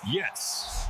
Yes.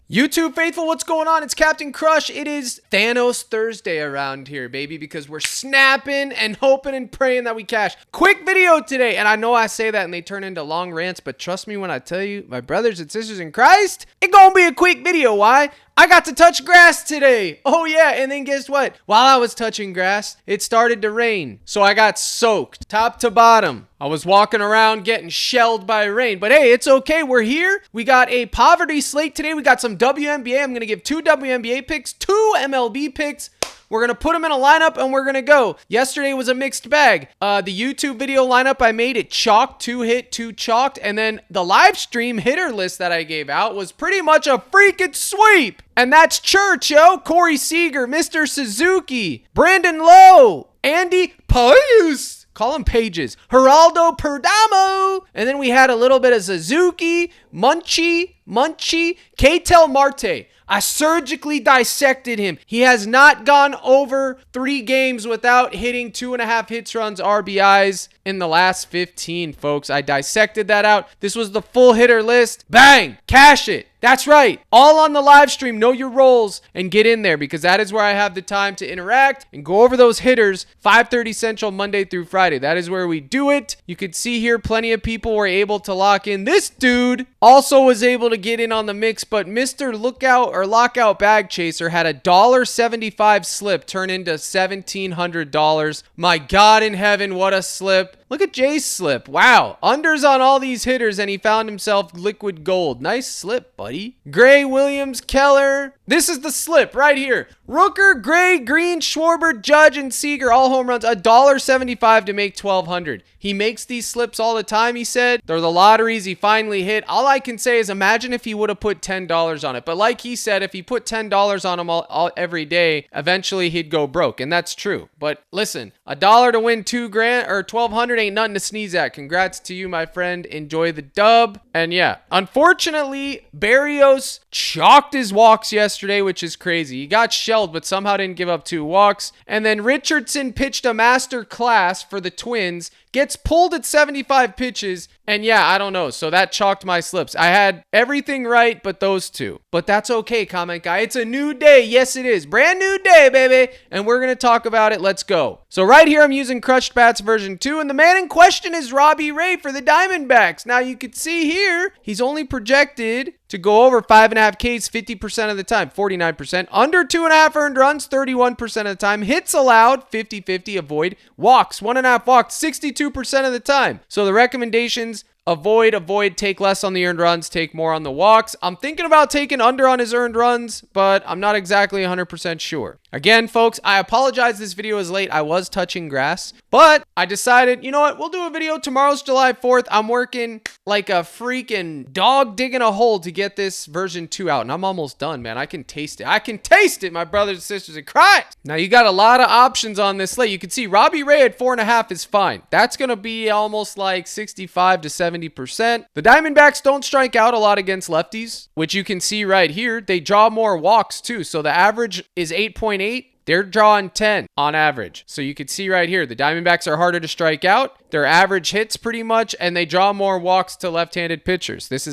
YouTube faithful, what's going on? It's Captain Crush. It is Thanos Thursday around here, baby, because we're snapping and hoping and praying that we cash. Quick video today, and I know I say that and they turn into long rants, but trust me when I tell you, my brothers and sisters in Christ, it gonna be a quick video. Why? I got to touch grass today. Oh yeah, and then guess what? While I was touching grass, it started to rain. So I got soaked, top to bottom. I was walking around getting shelled by rain. But hey, it's okay. We're here. We got a poverty slate today. We got some WNBA. I'm going to give 2 WNBA picks, 2 MLB picks. We're going to put them in a lineup and we're going to go. Yesterday was a mixed bag. The YouTube video lineup I made, it chalked, 2 hit, 2 chalked. And then the live stream hitter list that I gave out was pretty much a freaking sweep. And that's Church, yo. Corey Seager, Mr. Suzuki, Brandon Lowe, Andy Pages. Call him Pages. Geraldo Perdomo. And then we had a little bit of Suzuki, Munchie, Ketel Marte. I surgically dissected him. He has not gone over 3 games without hitting 2.5 hits, runs, RBIs in the last 15, folks. I dissected that out. This was the full hitter list. Bang! Cash it. That's right. All on the live stream. Know your roles and get in there because that is where I have the time to interact and go over those hitters 5:30 Central Monday through Friday. That is where we do it. You can see here plenty of people were able to lock in. This dude also was able to get in on the mix, but Mr. Lookout or Lockout Bag Chaser had a $1.75 slip turn into $1,700. My God in heaven, what a slip. Look at Jay's slip. Wow. Unders on all these hitters, and he found himself liquid gold. Nice slip, buddy. Gray, Williams, Keller. This is the slip right here. Rooker, Gray, Green, Schwarber, Judge, and Seager, all home runs. $1.75 to make $1,200. He makes these slips all the time, he said. They're the lotteries he finally hit. All I can say is imagine if he would have put $10 on it. But like he said, if he put $10 on them every day, eventually he'd go broke. And that's true. But listen, $1 to win $2,000 or $1,200 ain't nothing to sneeze at. Congrats to you, my friend. Enjoy the dub. And yeah, unfortunately, Barrios chalked his walks yesterday, which is crazy. He got shelled, but somehow didn't give up 2 walks. And then Richardson pitched a master class for the Twins, gets pulled at 75 pitches, and yeah, I don't know. So that chalked my slips. I had everything right but those 2. But that's okay, comment guy. It's a new day. Yes, it is. Brand new day, baby. And we're going to talk about it. Let's go. So right here, I'm using Crushed Bats version 2, and the man in question is Robbie Ray for the Diamondbacks. Now, you can see here, he's only projected to go over 5.5 Ks 50% of the time, 49%. Under 2.5 earned runs, 31% of the time. Hits allowed, 50-50, avoid. Walks, 1.5 walks, 62% of the time. So the recommendations: avoid, take less on the earned runs, take more on the walks. I'm thinking about taking under on his earned runs, but I'm not exactly 100% sure. Again, folks, I apologize this video is late. I was touching grass, but I decided, you know what? We'll do a video. Tomorrow's July 4th. I'm working like a freaking dog digging a hole to get this version 2 out, and I'm almost done, man. I can taste it. I can taste it, my brothers and sisters in Christ. Now, you got a lot of options on this slate. You can see Robbie Ray at 4.5 is fine. That's going to be almost like 65 to 70%. The Diamondbacks don't strike out a lot against lefties, which you can see right here. They draw more walks too. So the average is 8.8. They're drawing 10 on average. So you can see right here, the Diamondbacks are harder to strike out. Their average hits pretty much, and they draw more walks to left-handed pitchers. This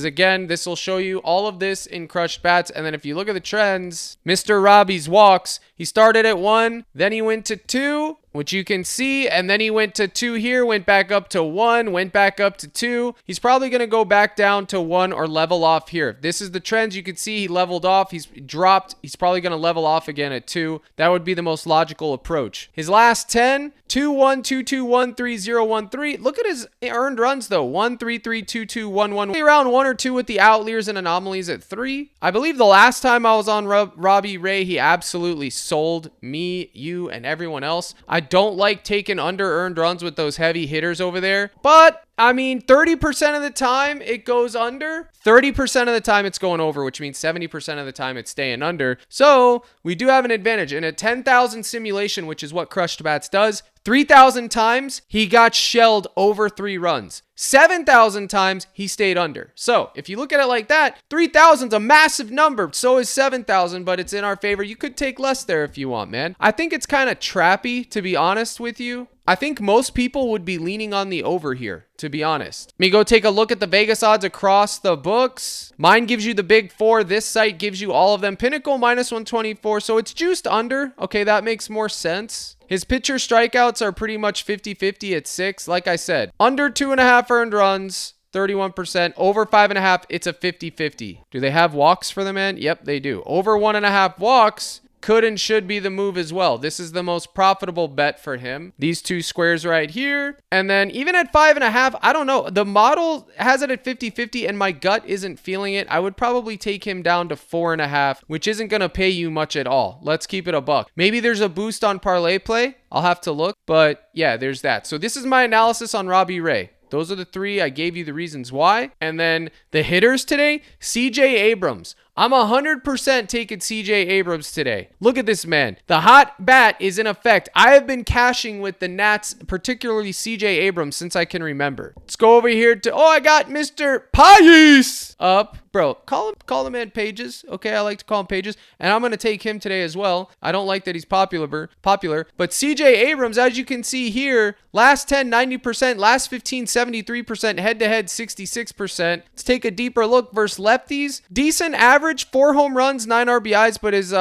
will show you all of this in Crushed Bats. And then if you look at the trends, Mr. Robbie's walks, he started at 1, then he went to 2, which you can see, and then he went to 2 here, went back up to 1, went back up to 2. He's probably going to go back down to 1 or level off here. If this is the trends, you can see he leveled off, he's dropped, he's probably going to level off again at 2. That would be the most logical approach. His last 10, 2-1, 2-2, 1-3, 0-1, 3. Look at his earned runs though. 1-3-3, 2-2, 1-1. Around 1 or 2 with the outliers and anomalies at 3. I believe the last time I was on Robbie Ray, he absolutely sold me, you, and everyone else. I don't like taking under earned runs with those heavy hitters over there, but I mean, 30% of the time it goes under, 30% of the time it's going over, which means 70% of the time it's staying under. So we do have an advantage in a 10,000 simulation, which is what Crushed Bats does. 3,000 times, he got shelled over 3 runs. 7,000 times, he stayed under. So if you look at it like that, 3,000 is a massive number. So is 7,000, but it's in our favor. You could take less there if you want, man. I think it's kind of trappy, to be honest with you. I think most people would be leaning on the over here, to be honest. Let me go take a look at the Vegas odds across the books. Mine gives you the big 4. This site gives you all of them. Pinnacle minus 124. So it's juiced under. Okay, that makes more sense. His pitcher strikeouts are pretty much 50-50 at 6. Like I said, under 2.5 earned runs, 31%. Over 5.5, it's a 50-50. Do they have walks for the man? Yep, they do. Over 1.5 walks could and should be the move as well. This is the most profitable bet for him. These 2 squares right here. And then even at 5.5, I don't know. The model has it at 50-50 and my gut isn't feeling it. I would probably take him down to 4.5, which isn't going to pay you much at all. Let's keep it a buck. Maybe there's a boost on parlay play. I'll have to look. But yeah, there's that. So this is my analysis on Robbie Ray. Those are the 3. I gave you the reasons why. And then the hitters today, CJ Abrams. I'm 100% taking CJ Abrams today. Look at this man. The hot bat is in effect. I have been cashing with the Nats, particularly CJ Abrams, since I can remember. Let's go over here to, I got Mr. Payes up. Bro, call the man Pages. Okay, I like to call him Pages. And I'm going to take him today as well. I don't like that he's popular. But CJ Abrams, as you can see here, last 10, 90%. Last 15, 73%. Head-to-head, 66%. Let's take a deeper look versus lefties. Decent average. 4 home runs, 9 RBIs, but his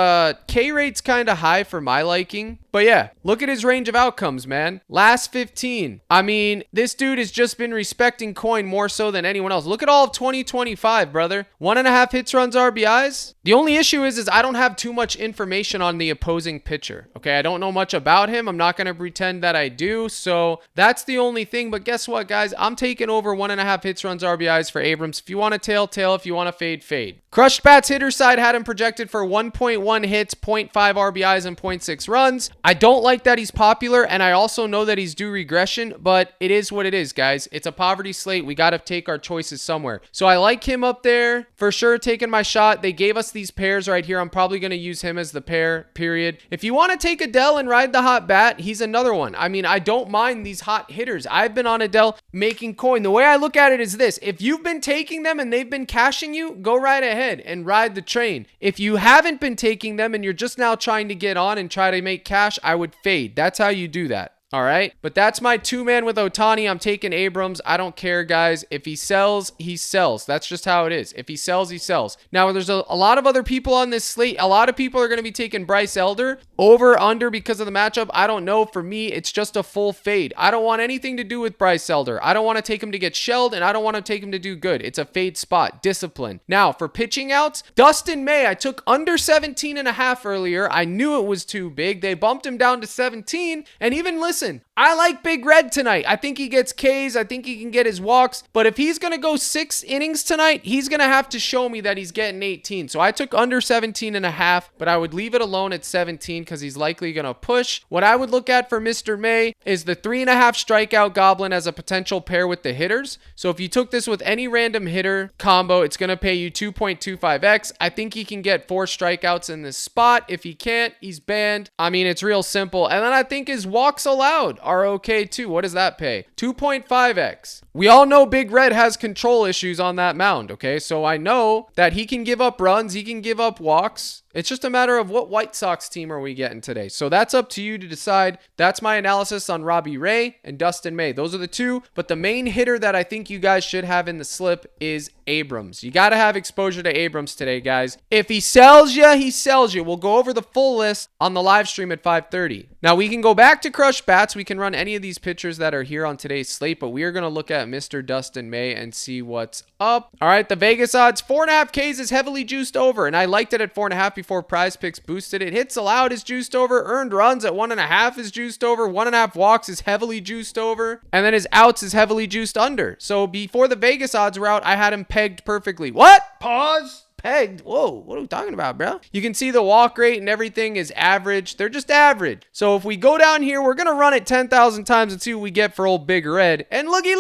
K rate's kind of high for my liking. But yeah, look at his range of outcomes, man. Last 15. I mean, this dude has just been respecting coin more so than anyone else. Look at all of 2025, brother. 1.5 hits, runs, RBIs. The only issue is I don't have too much information on the opposing pitcher. Okay, I don't know much about him. I'm not going to pretend that I do. So that's the only thing. But guess what, guys? I'm taking over 1.5 hits, runs, RBIs for Abrams. If you want to tail. If you want to fade. Crushed Bats hitter side had him projected for 1.1 hits, 0.5 RBIs, and 0.6 runs. I don't like that he's popular, and I also know that he's due regression, but it is what it is, guys. It's a poverty slate. We got to take our choices somewhere. So I like him up there. For sure, taking my shot. They gave us these pairs right here. I'm probably going to use him as the pair, period. If you want to take Adele and ride the hot bat, he's another one. I mean, I don't mind these hot hitters. I've been on Adele making coin. The way I look at it is this. If you've been taking them and they've been cashing you, go right ahead and ride the train. If you haven't been taking them and you're just now trying to get on and try to make cash, I would fade. That's how you do that. All right. But that's my 2-man with Ohtani. I'm taking Abrams. I don't care, guys. If he sells, he sells. That's just how it is. If he sells, he sells. Now, there's a lot of other people on this slate. A lot of people are going to be taking Bryce Elder over, under because of the matchup. I don't know. For me, it's just a full fade. I don't want anything to do with Bryce Elder. I don't want to take him to get shelled, and I don't want to take him to do good. It's a fade spot. Discipline. Now, for pitching outs, Dustin May, I took under 17.5 earlier. I knew it was too big. They bumped him down to 17, and even listen, I like Big Red tonight. I think he gets Ks. I think he can get his walks. But if he's going to go 6 innings tonight, he's going to have to show me that he's getting 18. So I took under 17.5, but I would leave it alone at 17 because he's likely going to push. What I would look at for Mr. May is the 3.5 strikeout goblin as a potential pair with the hitters. So if you took this with any random hitter combo, it's going to pay you 2.25x. I think he can get 4 strikeouts in this spot. If he can't, he's banned. I mean, it's real simple. And then I think his walks allowed are okay too. What does that pay? 2.5x. We all know Big Red has control issues on that mound, okay? So I know that he can give up runs, he can give up walks. It's just a matter of what White Sox team are we getting today. So that's up to you to decide. That's my analysis on Robbie Ray and Dustin May. Those are the 2. But the main hitter that I think you guys should have in the slip is Abrams. You got to have exposure to Abrams today, guys. If he sells you, he sells you. We'll go over the full list on the live stream at 5:30. Now, we can go back to Crush Bats. We can run any of these pitchers that are here on today's slate, but we are going to look at Mr. Dustin May and see what's up. All right, the Vegas odds, 4.5 Ks is heavily juiced over, and I liked it at 4.5 before PrizePicks boosted it. Hits allowed is juiced over. Earned runs at 1.5 is juiced over. 1.5 walks is heavily juiced over. And then his outs is heavily juiced under. So before the Vegas odds were out, I had him pegged perfectly. What? Pause. Pegged. Whoa, what are we talking about, bro? You can see the walk rate and everything is average. They're just average. So if we go down here, we're going to run it 10,000 times and see what we get for old Big Red. And looky,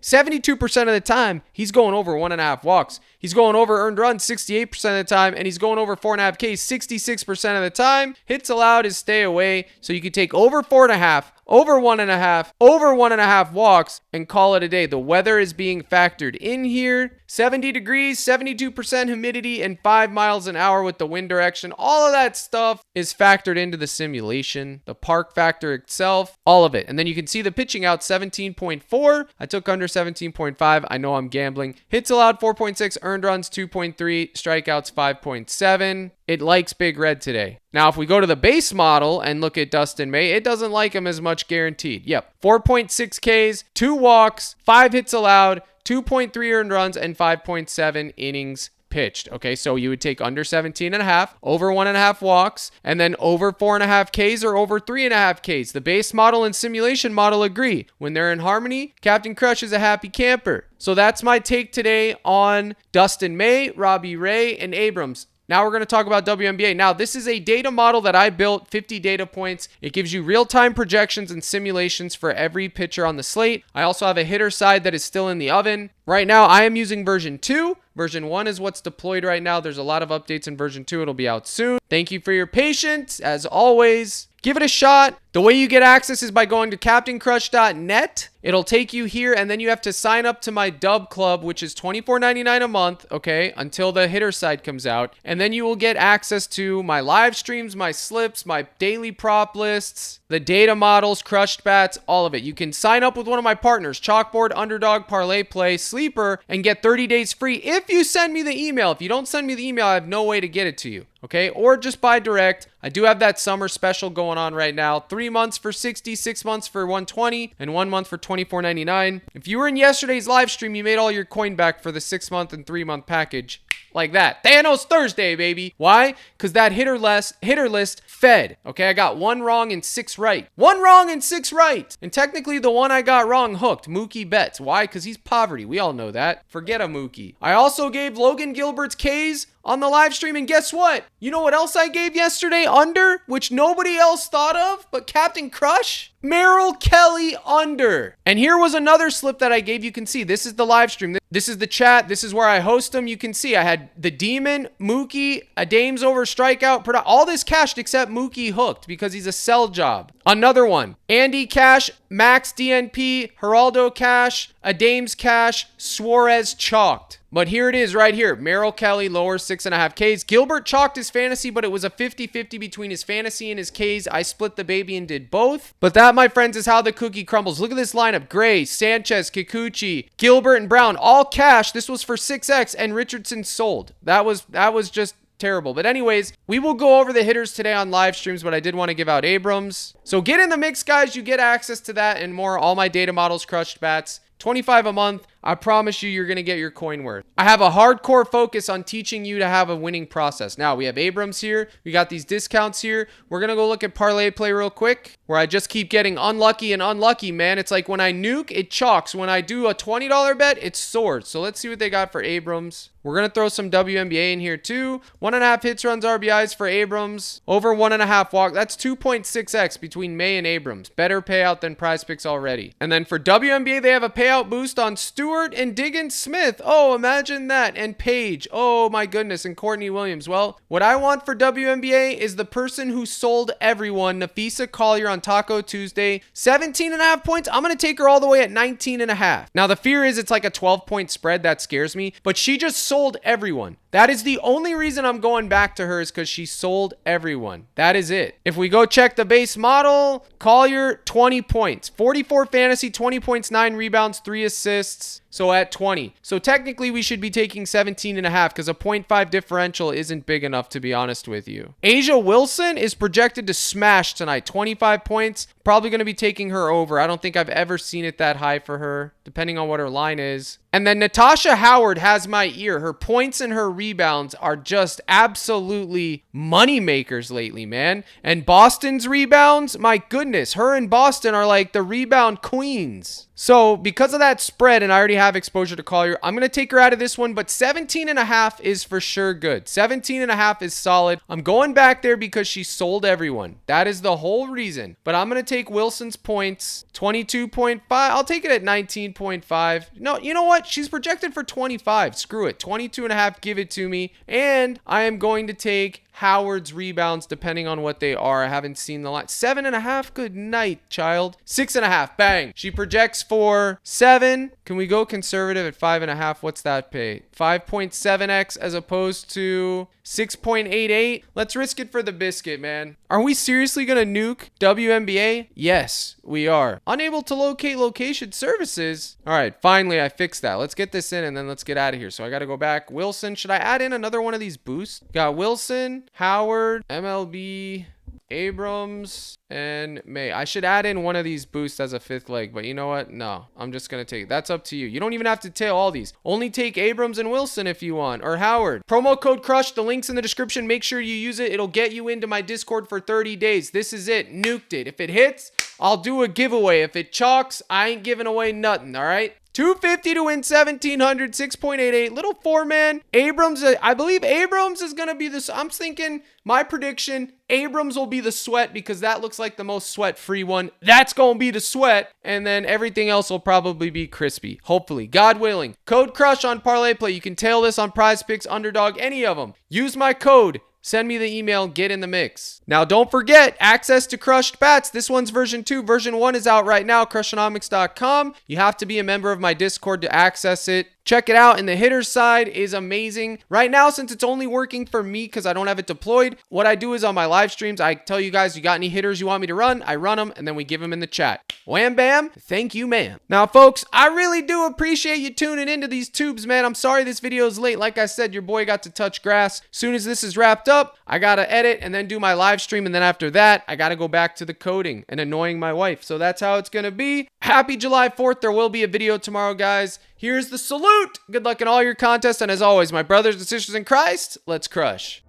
72% of the time, he's going over 1.5 walks. He's going over earned runs 68% of the time, and he's going over 4.5 Ks 66% of the time. Hits allowed is stay away. So you can take over 4.5, over 1.5, over 1.5 walks, and call it a day. The weather is being factored in here. 70 degrees, 72% humidity, and 5 miles an hour with the wind direction. All of that stuff is factored into the simulation. The park factor itself, all of it. And then you can see the pitching out 17.4. I took under 17.5. I know I'm gambling. Hits allowed 4.6, earned runs 2.3, strikeouts 5.7. It likes Big Red today. Now, if we go to the base model and look at Dustin May, it doesn't like him as much guaranteed. Yep, 4.6 Ks, 2 walks, 5 hits allowed, 2.3 earned runs, and 5.7 innings pitched. Okay, so you would take under 17.5, over 1.5 walks, and then over 4.5 Ks or over 3.5 Ks. The base model and simulation model agree. When they're in harmony, Captain Crush is a happy camper. So that's my take today on Dustin May, Robbie Ray, and Abrams. Now we're going to talk about WNBA. Now, this is a data model that I built, 50 data points. It gives you real-time projections and simulations for every pitcher on the slate. I also have a hitter side that is still in the oven. Right now, I am using version 2. Version 1 is what's deployed right now. There's a lot of updates in version 2. It'll be out soon. Thank you for your patience, as always. Give it a shot. The way you get access is by going to CaptainCrush.net. It'll take you here, and then you have to sign up to my Dub Club, which is $24.99 a month, okay, until the hitter side comes out. And then you will get access to my live streams, my slips, my daily prop lists, the data models, crushed bats, all of it. You can sign up with one of my partners, Chalkboard, Underdog, ParlayPlay, Sleeper, and get 30 days free if you send me the email. If you don't send me the email, I have no way to get it to you, okay? Or just buy direct. I do have that summer special going on right now. 3 months for $60, 6 months for $120, and 1 month for $24.99. If you were in yesterday's live stream, you made all your coin back for the 6-month and 3-month package. Like that. Thanos Thursday, baby. Why? Because that hitter list fed. Okay, I got 1 wrong and 6 right. 1 wrong and 6 right. And technically the one I got wrong hooked. Mookie Betts. Why? Because he's poverty. We all know that. Forget a Mookie. I also gave Logan Gilbert's Ks on the live stream, and guess what? You know what else I gave yesterday under, which nobody else thought of but Captain Crush? Merrill Kelly under. And here was another slip that I gave. You can see this is the live stream. This is the chat. This is where I host them. You can see I had the Demon, Mookie, a Dames over strikeout, all this cashed except Mookie hooked because he's a sell job. Another one, Andy cash, Max DNP, Geraldo cash, a Dames cash, Suarez chalked. But here it is right here. Merrill Kelly lower 6.5 Ks. Gilbert chalked his fantasy, but it was a 50-50 between his fantasy and his Ks. I split the baby and did both. But that, my friends, is how the cookie crumbles. Look at this lineup. Gray, Sanchez, Kikuchi, Gilbert, and Brown. All cash. This was for 6X, and Richardson sold. That was just terrible. But anyways, we will go over the hitters today on live streams, but I did want to give out Abrams. So get in the mix, guys. You get access to that and more. All my data models, crushed bats. $25 a month. I promise you're going to get your coin worth. I have a hardcore focus on teaching you to have a winning process. Now, we have Abrams here. We got these discounts here. We're going to go look at Parlay Play real quick, where I just keep getting unlucky and unlucky, man. It's like when I nuke, it chalks. When I do a $20 bet, it soars. So let's see what they got for Abrams. We're going to throw some WNBA in here too. 1.5 hits, runs, RBIs for Abrams. Over 1.5 walk. That's 2.6x between May and Abrams. Better payout than PrizePicks already. And then for WNBA, they have a payout boost on Stewart and Diggins Smith. Oh, imagine that. And Paige. Oh my goodness. And Courtney Williams. Well, what I want for WNBA is the person who sold everyone, Nafisa Collier on Taco Tuesday. 17.5 points. I'm going to take her all the way at 19.5. Now, the fear is it's like a 12-point spread. That scares me. But she just sold everyone. That is the only reason I'm going back to her, is because she sold everyone. That is it. If we go check the base model, Collier, 20 points. 44 fantasy, 20 points, 9 rebounds, 3 assists. So at 20. So technically we should be taking 17.5 because a 0.5 differential isn't big enough, to be honest with you. Asia Wilson is projected to smash tonight. 25 points. Probably going to be taking her over. I don't think I've ever seen it that high for her, depending on what her line is. And then Natasha Howard has my ear. Her points and her rebounds are just absolutely money makers lately, man. And Boston's rebounds, my goodness, her and Boston are like the rebound queens. So because of that spread, and I already have exposure to Collier, I'm going to take her out of this one, but 17.5 is for sure good. 17.5 is solid. I'm going back there because she sold everyone. That is the whole reason. But I'm going to take Wilson's points 22.5. I'll take it at 19.5. No, you know what? She's projected for 25. Screw it. 22.5. Give it to me. And I am going to take Howard's rebounds, depending on what they are. I haven't seen the line. 7.5. Good night, child. 6.5. Bang. She projects for 7. Can we go conservative at 5.5? What's that pay? 5.7x as opposed to 6.88. Let's risk it for the biscuit, man. Are we seriously gonna nuke WNBA? Yes, we are. Unable to locate location services. All right, finally I fixed that. Let's get this in and then let's get out of here. So I gotta go back. Wilson, should I add in another one of these boosts? Got Wilson, Howard, MLB, Abrams, and May. I should add in one of these boosts as a 5th leg, but you know what? No, I'm just going to take it. That's up to you. You don't even have to tail all these. Only take Abrams and Wilson if you want, or Howard. Promo code CRUSH. The link's in the description. Make sure you use it. It'll get you into my Discord for 30 days. This is it. Nuked it. If it hits, I'll do a giveaway. If it chalks, I ain't giving away nothing, all right? 250 to win 1,700, 6.88. Little 4-man. Abrams, I believe Abrams is going to be this. I'm thinking, my prediction, Abrams will be the sweat because that looks like the most sweat-free one. That's going to be the sweat. And then everything else will probably be crispy. Hopefully. God willing. Code CRUSH on ParlayPlay. You can tail this on PrizePicks, Underdog, any of them. Use my code. Send me the email, get in the mix. Now, don't forget, access to crushed bats. This one's version 2. Version 1 is out right now, crushionomics.com. You have to be a member of my Discord to access it. Check it out. And the hitters side is amazing. Right now, since it's only working for me because I don't have it deployed, what I do is on my live streams, I tell you guys, you got any hitters you want me to run? I run them, and then we give them in the chat. Wham, bam. Thank you, man. Now, folks, I really do appreciate you tuning into these tubes, man. I'm sorry this video is late. Like I said, your boy got to touch grass. Soon as this is wrapped up, I got to edit and then do my live stream. And then after that, I got to go back to the coding and annoying my wife. So that's how it's going to be. Happy July 4th. There will be a video tomorrow, guys. Here's the salute. Good luck in all your contests. And as always, my brothers and sisters in Christ, let's crush.